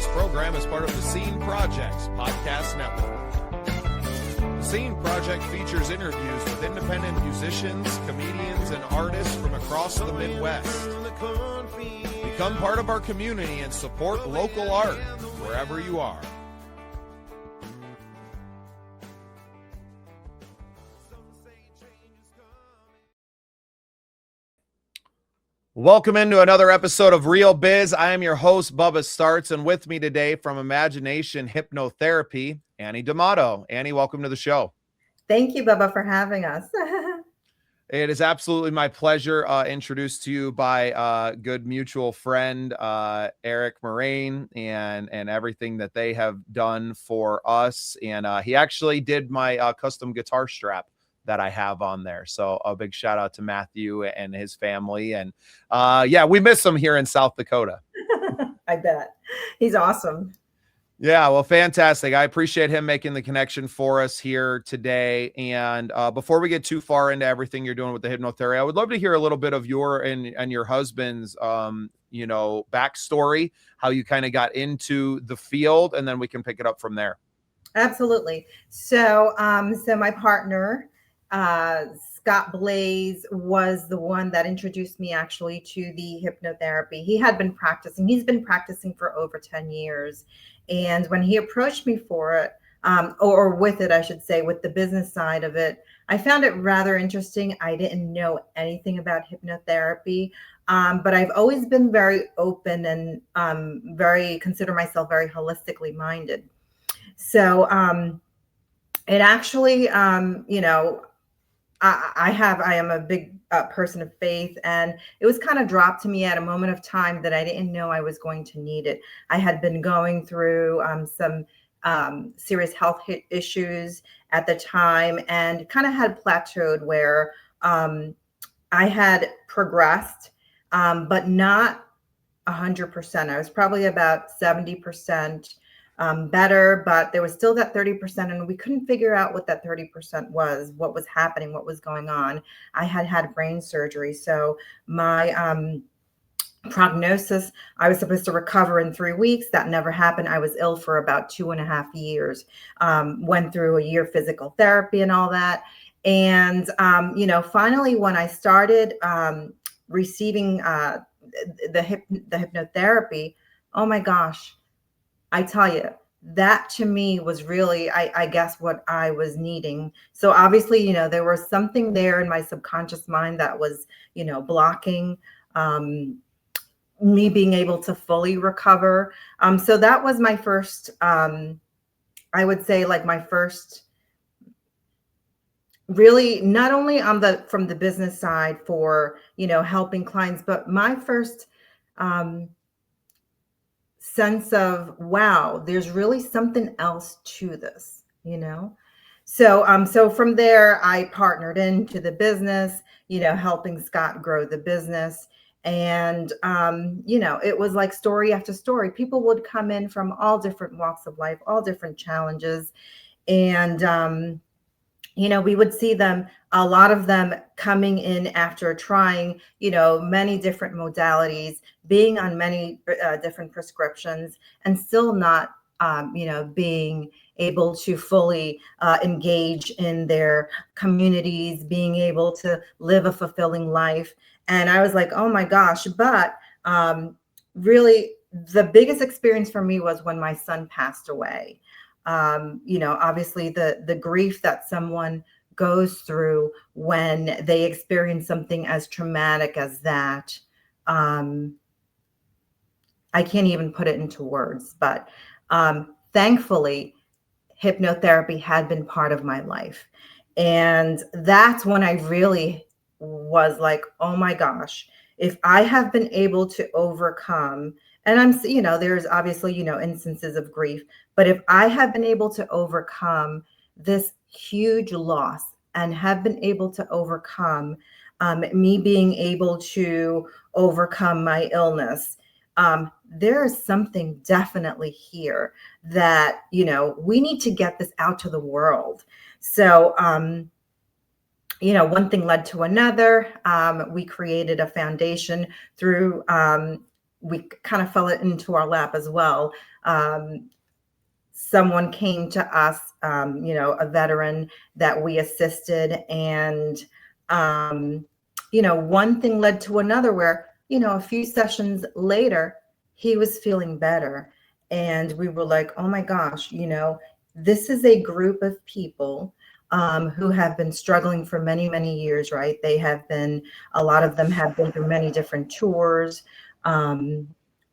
This program is part of the Scene Project's podcast network. The Scene Project features interviews with independent musicians, comedians, and artists from across the Midwest. Become part of our community and support local art wherever you are. Welcome into another episode of Real Biz. I am your host, Bubba Startz, and with me today from Imagination Hypnotherapy, Annie Damato. Annie, welcome to the show. Thank you, Bubba, for having us. It is absolutely my pleasure. Introduced to you by a good mutual friend, Eric Moraine, and everything that they have done for us. And he actually did my custom guitar strap that I have on there. So a big shout out to Matthew and his family. And yeah, we miss him here in South Dakota. I bet. He's awesome. Yeah, well, fantastic. I appreciate him making the connection for us here today. And before we get too far into everything you're doing with the hypnotherapy, I would love to hear a little bit of your and your husband's backstory, how you kind of got into the field, and then we can pick it up from there. Absolutely. So my partner, Scott Blaze, was the one that introduced me actually to the hypnotherapy. He had been practicing. He's been practicing for over 10 years. And when he approached me for it, or with it, I should say, with the business side of it, I found it rather interesting. I didn't know anything about hypnotherapy, but I've always been very open and consider myself very holistically minded. So it actually, I am a big person of faith, and it was kind of dropped to me at a moment of time that I didn't know I was going to need it. I had been going through some serious health issues at the time, and kind of had plateaued where I had progressed, but not 100%. I was probably about 70% better, but there was still that 30%, and we couldn't figure out what that 30% was, what was happening, what was going on. I had brain surgery. So my prognosis, I was supposed to recover in 3 weeks. That never happened. I was ill for about 2.5 years, went through a year physical therapy and all that. And, finally, when I started receiving the hypnotherapy, oh my gosh, I tell you, that to me was really, I guess, what I was needing. So obviously, there was something there in my subconscious mind that was, blocking me being able to fully recover. So that was my first, I would say, like my first, really, not only from the business side for, helping clients, but my first sense of, wow, there's really something else to this, So from there, I partnered into the business, helping Scott grow the business. And, it was like story after story. People would come in from all different walks of life, all different challenges. And, we would see them, a lot of them coming in after trying, many different modalities, being on many different prescriptions, and still not, being able to fully engage in their communities, being able to live a fulfilling life. And I was like, oh my gosh. But really, the biggest experience for me was when my son passed away. Obviously the grief that someone goes through when they experience something as traumatic as that. I can't even put it into words, but thankfully, hypnotherapy had been part of my life. And that's when I really was like, oh my gosh, if I have been able to overcome, and there's obviously, instances of grief, but if I have been able to overcome this huge loss and have been able to overcome me being able to overcome my illness, there is something definitely here that, we need to get this out to the world. So, one thing led to another. We created a foundation through we kind of fell into our lap as well. Um, Someone came to us, a veteran that we assisted, and um, one thing led to another where, a few sessions later, he was feeling better. And we were like, oh my gosh, this is a group of people who have been struggling for many, many years, right? A lot of them have been through many different tours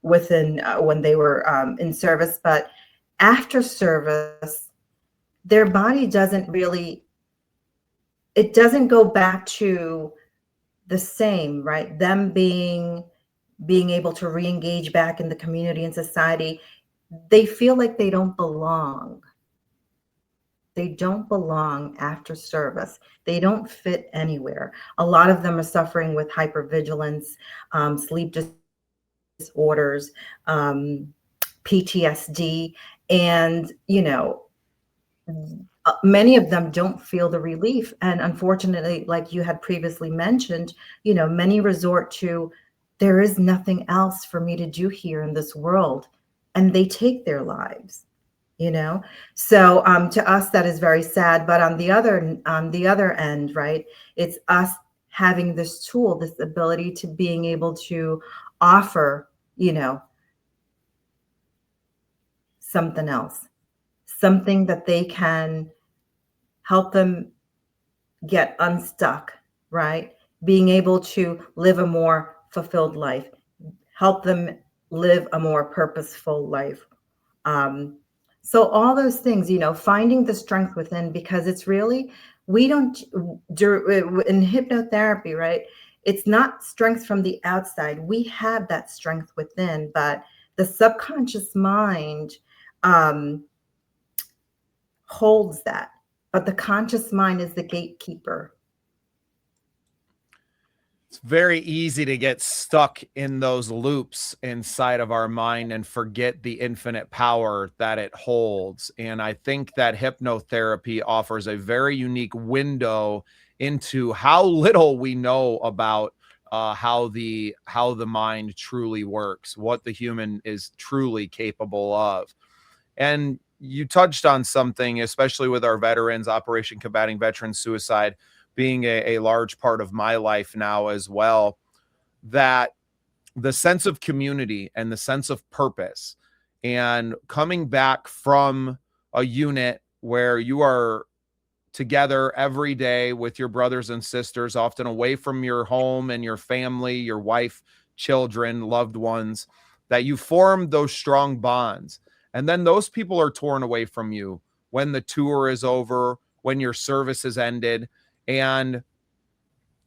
within when they were in service. But after service, their body it doesn't go back to the same, right? Them being able to re-engage back in the community and society, they feel like they don't belong. They don't belong after service. They don't fit anywhere. A lot of them are suffering with hypervigilance, sleep disorders, PTSD, and many of them don't feel the relief. And unfortunately, like you had previously mentioned, many resort to, there is nothing else for me to do here in this world, and they take their lives. So to us, that is very sad. But on the other end, right, it's us having this tool, this ability to being able to offer something else, something that they can help them get unstuck, right? Being able to live a more fulfilled life, help them live a more purposeful life. Um, so all those things, finding the strength within, because it's really, we don't do in hypnotherapy, right? It's not strength from the outside. We have that strength within, but the subconscious mind um, holds that. But the conscious mind is the gatekeeper. It's very easy to get stuck in those loops inside of our mind and forget the infinite power that it holds. And I think that hypnotherapy offers a very unique window into how little we know about how the mind truly works, what the human is truly capable of. And you touched on something, especially with our veterans, Operation Combating Veteran Suicide being a large part of my life now as well, that the sense of community and the sense of purpose and coming back from a unit where you are together every day with your brothers and sisters, often away from your home and your family, your wife, children, loved ones, that you form those strong bonds. And then those people are torn away from you when the tour is over, when your service is ended, and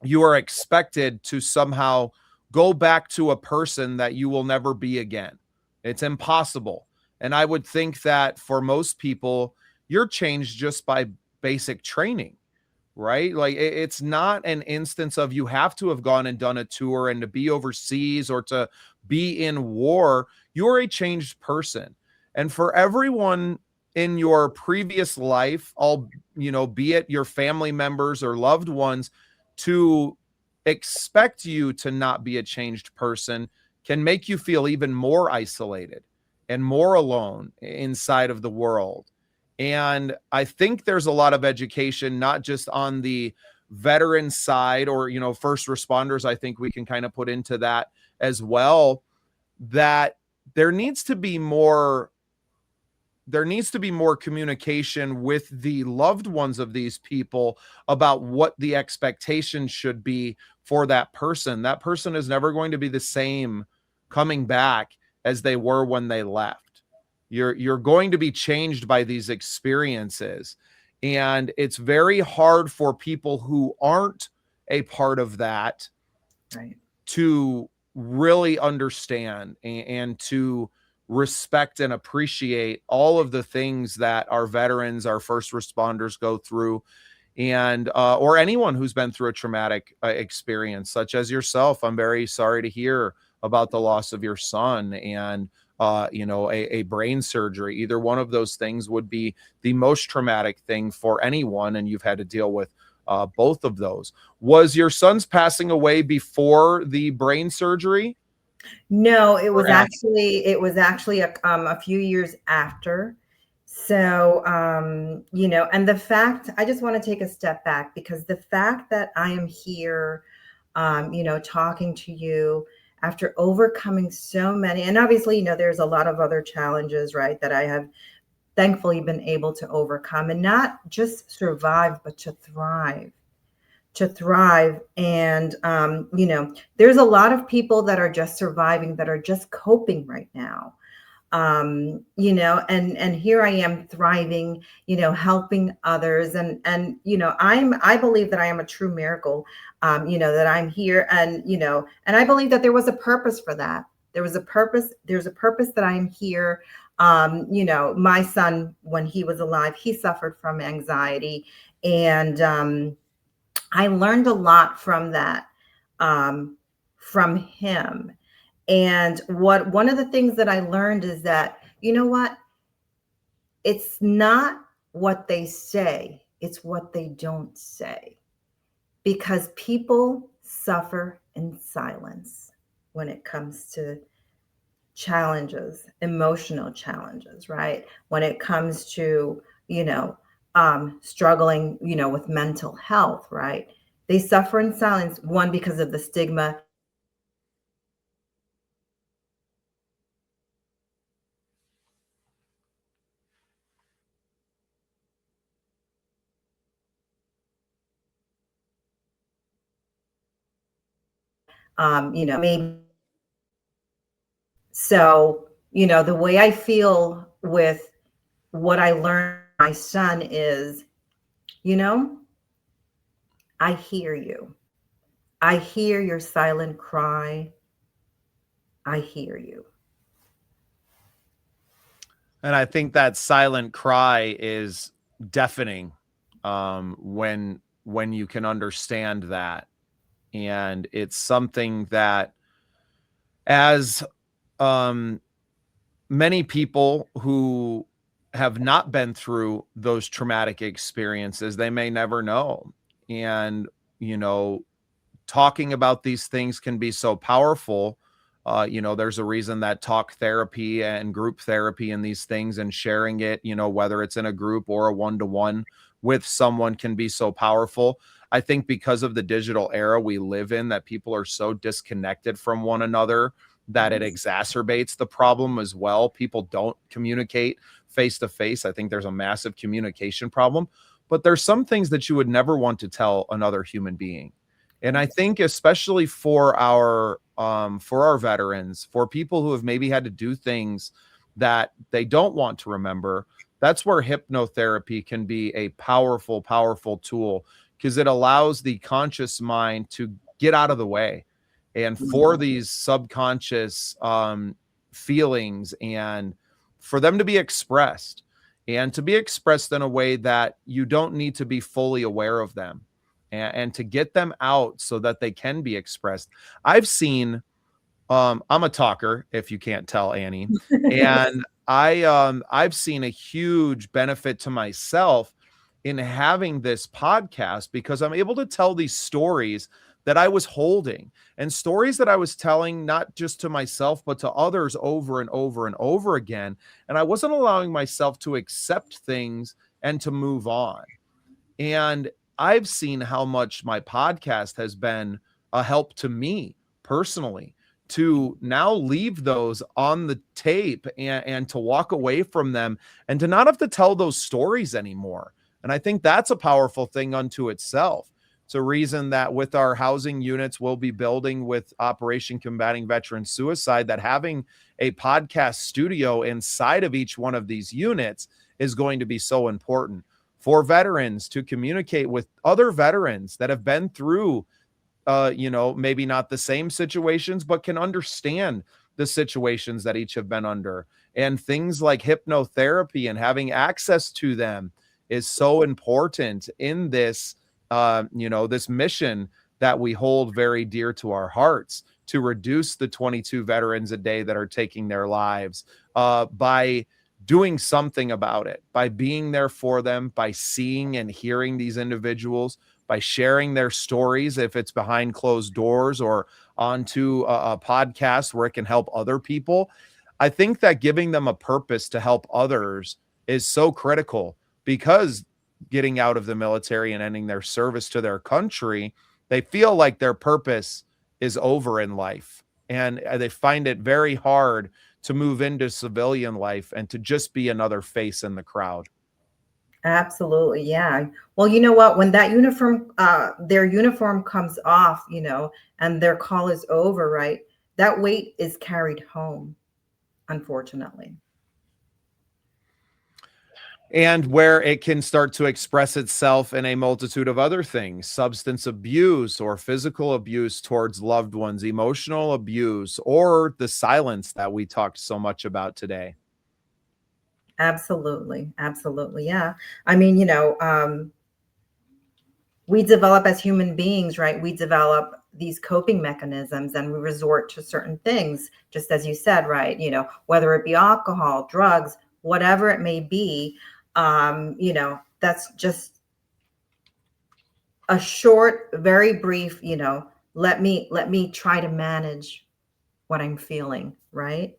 you are expected to somehow go back to a person that you will never be again. It's impossible. And I would think that for most people, you're changed just by basic training, right? Like it's not an instance of you have to have gone and done a tour and to be overseas or to be in war. You're a changed person. And for everyone in your previous life, all, be it your family members or loved ones, to expect you to not be a changed person can make you feel even more isolated and more alone inside of the world. And I think there's a lot of education, not just on the veteran side or, first responders. I think we can kind of put into that as well, that there needs to be more communication with the loved ones of these people about what the expectation should be for that person. That person is never going to be the same coming back as they were when they left. You're going to be changed by these experiences. And it's very hard for people who aren't a part of that, Right, to really understand and to respect and appreciate all of the things that our veterans, our first responders go through, and or anyone who's been through a traumatic experience such as yourself. I'm very sorry to hear about the loss of your son and a brain surgery. Either one of those things would be the most traumatic thing for anyone, and you've had to deal with both of those. Was your son's passing away before the brain surgery? No, it or was after? actually a few years after. So, and the fact I just want to take a step back because the fact that I am here, talking to you after overcoming so many, and obviously, there's a lot of other challenges, right, that I have thankfully been able to overcome and not just survive, but to thrive. And there's a lot of people that are just surviving, that are just coping right now. And here I am thriving, helping others. And I believe that I am a true miracle, that I'm here. And I believe that there was a purpose for that. There's a purpose that I am here. My son, when he was alive, he suffered from anxiety. And I learned a lot from that, from him. And one of the things that I learned is that, what? It's not what they say, it's what they don't say. Because people suffer in silence when it comes to challenges, emotional challenges, right? When it comes to, struggling, with mental health, right? They suffer in silence, one, because of the stigma. Maybe so, the way I feel with what I learned from my son is, you know, I hear you. I hear your silent cry. I hear you. And I think that silent cry is deafening, when you can understand that. And it's something that, as um, many people who have not been through those traumatic experiences, they may never know. And, you know, talking about these things can be so powerful. There's a reason that talk therapy and group therapy and these things, and sharing it, whether it's in a group or a one-to-one with someone, can be so powerful. I think because of the digital era we live in, that people are so disconnected from one another, that it Yes. exacerbates the problem as well. People don't communicate face to face. I think there's a massive communication problem, but there's some things that you would never want to tell another human being. And I Yes. think especially for our veterans, for people who have maybe had to do things that they don't want to remember, that's where hypnotherapy can be a powerful, powerful tool, because it allows the conscious mind to get out of the way, and for Mhm. these subconscious feelings, and for them to be expressed, and to be expressed in a way that you don't need to be fully aware of them, and to get them out so that they can be expressed. I've seen, I'm a talker, if you can't tell, Annie, and I've seen a huge benefit to myself in having this podcast, because I'm able to tell these stories that I was holding, and stories that I was telling not just to myself but to others over and over and over again, and I wasn't allowing myself to accept things and to move on. And I've seen how much my podcast has been a help to me personally, to now leave those on the tape, and to walk away from them, and to not have to tell those stories anymore. And I think that's a powerful thing unto itself. It's a reason that with our housing units we'll be building with Operation Combating Veteran Suicide, that having a podcast studio inside of each one of these units is going to be so important for veterans to communicate with other veterans that have been through, maybe not the same situations, but can understand the situations that each have been under. And things like hypnotherapy and having access to them is so important in this, this mission that we hold very dear to our hearts, to reduce the 22 veterans a day that are taking their lives, by doing something about it, by being there for them, by seeing and hearing these individuals, by sharing their stories, if it's behind closed doors or onto a podcast where it can help other people. I think that giving them a purpose to help others is so critical, because getting out of the military and ending their service to their country, they feel like their purpose is over in life. And they find it very hard to move into civilian life and to just be another face in the crowd. Absolutely, yeah. Well, you know what? When that uniform, their uniform comes off, and their call is over, right? That weight is carried home, unfortunately. And where it can start to express itself in a multitude of other things: substance abuse or physical abuse towards loved ones, emotional abuse, or the silence that we talked so much about today. Absolutely, absolutely, yeah. I mean, we develop as human beings, right? We develop these coping mechanisms and we resort to certain things, just as you said, right? Whether it be alcohol, drugs, whatever it may be, that's just a short, very brief, let me try to manage what I'm feeling, right?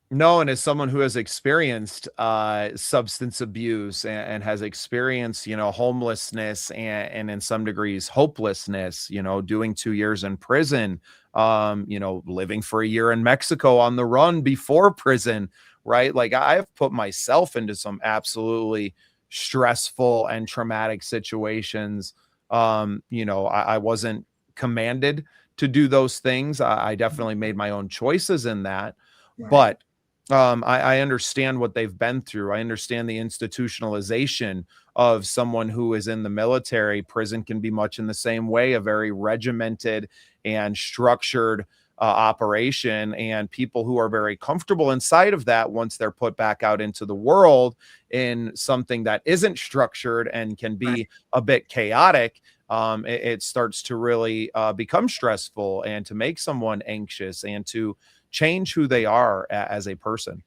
No, and as someone who has experienced substance abuse and has experienced, homelessness and in some degrees hopelessness, doing 2 years in prison, living for a year in Mexico on the run before prison, right? Like I have put myself into some absolutely stressful and traumatic situations. I wasn't commanded to do those things. I definitely made my own choices in that, Right. but I understand what they've been through. I understand the institutionalization of someone who is in the military. Prison can be much in the same way, a very regimented and structured operation. And people who are very comfortable inside of that, once they're put back out into the world in something that isn't structured and can Right. be a bit chaotic, it starts to really become stressful and to make someone anxious and to change who they are as a person.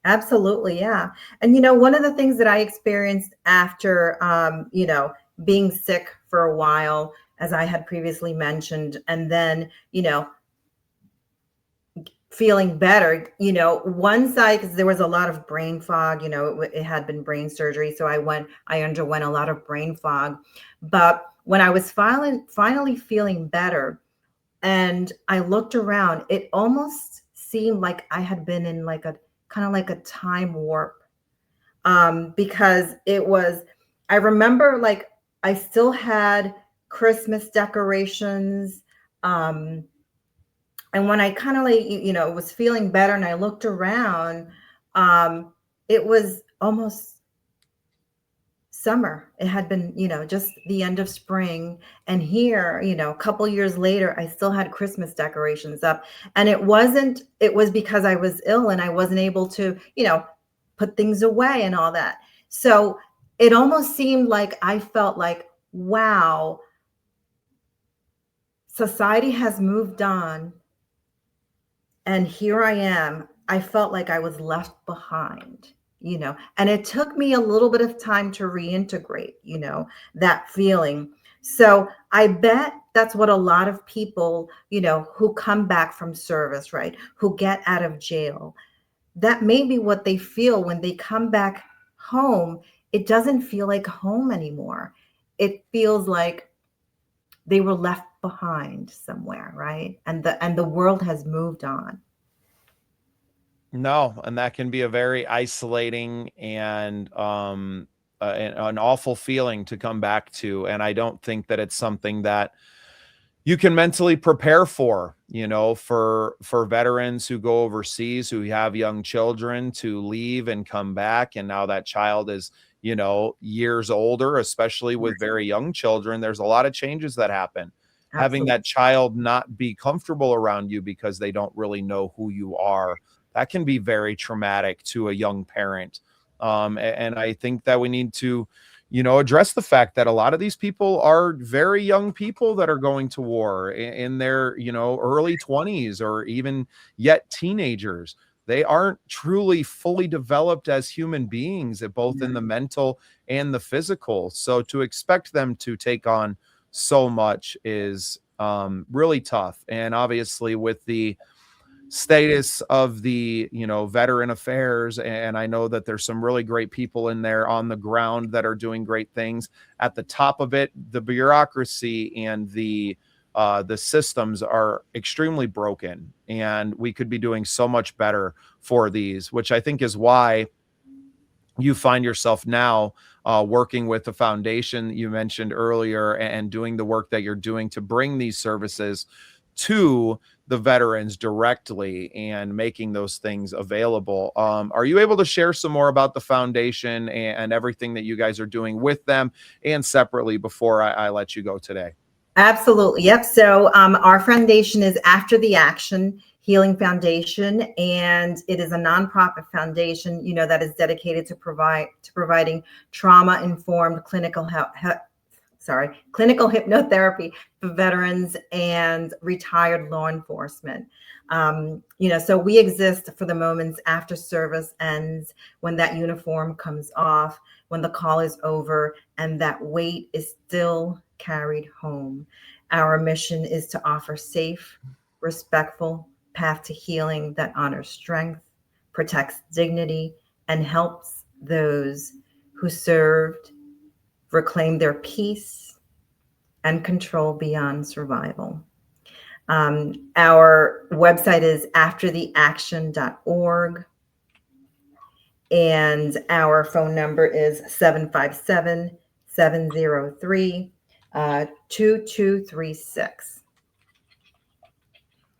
Absolutely, yeah. And one of the things that I experienced after being sick for a while, as I had previously mentioned, and then, feeling better, one side, because there was a lot of brain fog, it had been brain surgery. So I underwent a lot of brain fog. But when I was finally feeling better, and I looked around, it almost seemed like I had been in like a kind of like a time warp. Because I remember like I still had Christmas decorations. Um, and when I kind of like, was feeling better and I looked around, um, it was almost summer. It had been, just the end of spring. And here, a couple years later, I still had Christmas decorations up. And it was because I was ill and I wasn't able to, put things away and all that. So it almost seemed like I felt like, wow, society has moved on. And here I am. I felt like I was left behind, and it took me a little bit of time to reintegrate, that feeling. So I bet that's what a lot of people, who come back from service, right, who get out of jail, that may be what they feel when they come back home. It doesn't feel like home anymore. It feels like they were left behind somewhere, right? And the world has moved on. No, and that can be a very isolating and an awful feeling to come back to. And I don't think that it's something that you can mentally prepare for, for veterans who go overseas, who have young children, to leave and come back. And now that child is, years older, especially with very young children. There's a lot of changes that happen. Having Absolutely. that child not be comfortable around you because they don't really know who you are, that can be very traumatic to a young parent. And I think that we need to, address the fact that a lot of these people are very young people that are going to war in their, early 20s or even yet teenagers. They aren't truly fully developed as human beings, both in the mental and the physical. So to expect them to take on so much is really tough. And obviously with the status of the, veteran affairs, and I know that there's some really great people in there on the ground that are doing great things. At the top of it, the bureaucracy and the systems are extremely broken, and we could be doing so much better for these, which I think is why you find yourself now working with the foundation you mentioned earlier, and doing the work that you're doing to bring these services to the veterans directly and making those things available. Are you able to share some more about the foundation and everything that you guys are doing with them and separately before I let you go today? Absolutely. Yep. So our foundation is After the Action Healing Foundation, and it is a nonprofit foundation, that is dedicated to providing trauma-informed clinical hypnotherapy for veterans and retired law enforcement. So we exist for the moments after service ends, when that uniform comes off, when the call is over, and that weight is still carried home. Our mission is to offer safe, respectful path to healing that honors strength, protects dignity, and helps those who served reclaim their peace and control beyond survival. Our website is aftertheaction.org, and our phone number is 757-703-2236.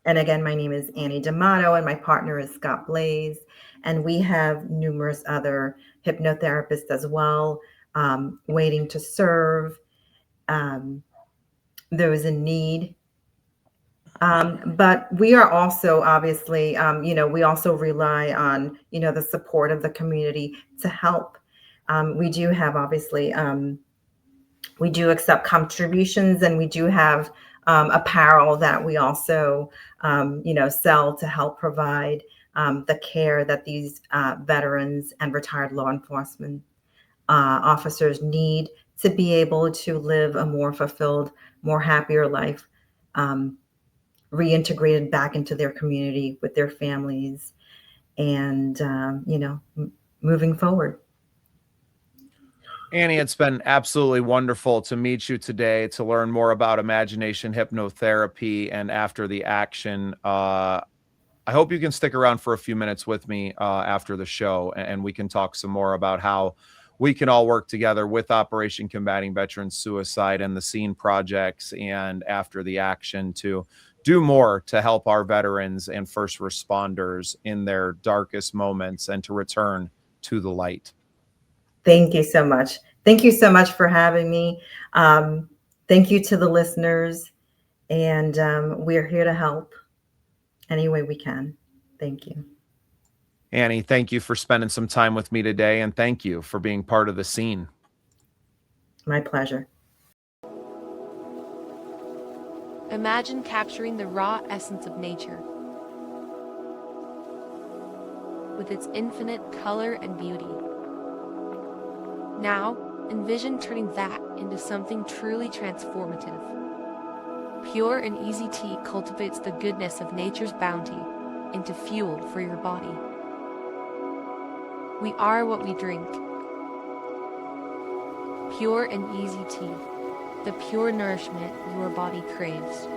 And again, my name is Annie Damato, and my partner is Scott Blaze. And we have numerous other hypnotherapists as well, waiting to serve those in need. But we are also obviously, we also rely on, the support of the community to help. We do have, obviously, we do accept contributions, and we do have apparel that we also, sell to help provide the care that these veterans and retired law enforcement officers need to be able to live a more fulfilled, more happier life, reintegrated back into their community with their families, and moving forward. Annie, it's been absolutely wonderful to meet you today, to learn more about imagination hypnotherapy and After the Action. I hope you can stick around for a few minutes with me after the show, and we can talk some more about how we can all work together with Operation Combating Veteran Suicide and the Scene projects and After the Action to do more to help our veterans and first responders in their darkest moments and to return to the light. Thank you so much. Thank you so much for having me. Thank you to the listeners, and we're here to help any way we can. Thank you. Annie, thank you for spending some time with me today, and thank you for being part of the Scene. My pleasure. Imagine capturing the raw essence of nature, with its infinite color and beauty. Now, envision turning that into something truly transformative. Pure and easy tea cultivates the goodness of nature's bounty into fuel for your body. We are what we drink. Pure and easy tea, the pure nourishment your body craves.